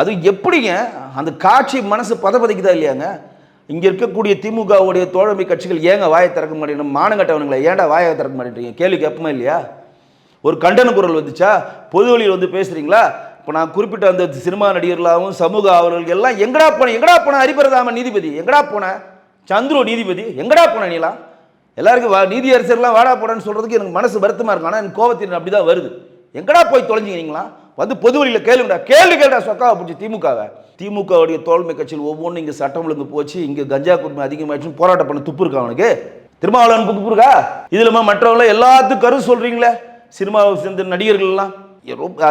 அது எப்படிங்க அந்த காட்சி மனசு பதப்பதைக்குதா இல்லையாங்க? இங்கே இருக்கக்கூடிய திமுகவுடைய தோழமை கட்சிகள் ஏங்க வாயை திறக்க மாட்டேங்க? மானங்கட்டவனுங்களை ஏன்டா வாயை திறக்க மாட்டேன்றீங்க? கேள்வி கேட்பமா இல்லையா? ஒரு கண்டன குரல் வந்துச்சா? பொது வழியில் வந்து பேசுறீங்களா? இப்போ நான் குறிப்பிட்ட அந்த சினிமா நடிகர்களாகவும் சமூக ஆர்வலர்கள் எல்லாம் எங்கடா போன ஹரிபிரதாமன் நீதிபதி எங்கடா போன? சந்துரு நீதிபதி எங்கடா போன? நீலாம் எல்லாருக்கும் நீதி அரசர்லாம் வாடா போடான்னு சொல்றதுக்கு எனக்கு மனசு வருத்தமா இருக்கும். ஆனால் எனக்கு கோபத்தின் அப்படிதான் வருது. எங்கடா போய் தொலைஞ்சிங்களா? வந்து பொது வழியில் கேளுடா சொக்காவை பிடிச்சி திமுகவுடைய தோழமை கட்சியில் ஒவ்வொன்றும் இங்கே சட்டம் ஒழுங்கு போச்சு, இங்கே கஞ்சா குடும்பம் அதிகமாகிடுச்சுன்னு போராட்டம் பண்ண துப்பு இருக்கா அவனுக்கு? திருமாவளவன் துப்பு இருக்கா? இதுலமா மற்றவங்கள எல்லாத்துக்கும் கரு சொல்றீங்களே சினிமாவை சேர்ந்த நடிகர்கள்லாம்.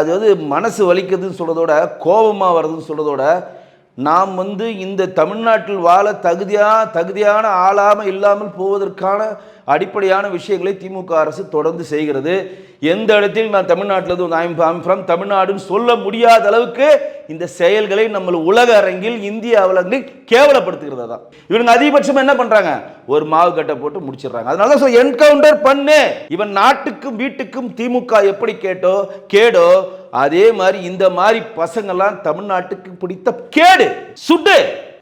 அதாவது மனசு வலிக்குதுன்னு சொல்றதோட கோபமாக வருதுன்னு சொல்றதோட நாம் வந்து இந்த தமிழ்நாட்டில் வாழ தகுதியான ஆளாமல் இல்லாமல் போவதற்கான அடிப்படையான விஷயங்களை திமுக அரசு தொடர்ந்து செய்கிறது. எந்த இடத்தில் நான் தமிழ்நாட்டில் ஐம் ஃப்ரம் தமிழ்நாடுன்னு சொல்ல முடியாத அளவுக்கு இந்த செயல்களை நம்ம உலக அரங்கில் இந்திய அவலங்கள் கேவலப்படுத்துகிறது தான். இவங்க அதிகபட்சமா என்ன பண்றாங்க? ஒரு மாவு கட்டை போட்டு முடிச்சிடுறாங்க. அதனால தான் என்கவுண்டர் பண்ணு. இவன் நாட்டுக்கும் வீட்டுக்கும் திமுக எப்படி கேடோ அதே மாதிரி இந்த மாதிரி பசங்கள்லாம் தமிழ்நாட்டுக்கு பிடித்த கேடு. சுட்டு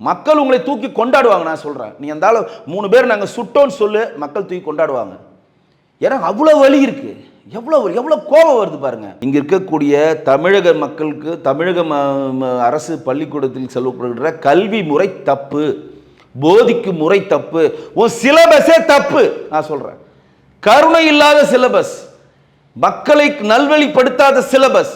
மக்கள் உங்களை தூக்கி கொண்டாடுவாங்க. நான் சொல்றேன், நீ இருந்தாலும் 3 பேர் நாங்கள் சுட்டோன்னு சொல்லு, மக்கள் தூக்கி கொண்டாடுவாங்க. ஏன்னா அவ்வளோ வலி இருக்கு. எவ்வளவு கோபம் வருது பாருங்க. இங்க இருக்கக்கூடிய தமிழக மக்களுக்கு தமிழக அரசு பள்ளிக்கூடத்தில் செல்லப்படுகிற கல்வி முறை தப்பு, போதிக்கும் முறை தப்பு, உன் சிலபஸே தப்பு. நான் சொல்றேன், கருணை இல்லாத சிலபஸ், மக்களை நல்வழிப்படுத்தாத சிலபஸ்,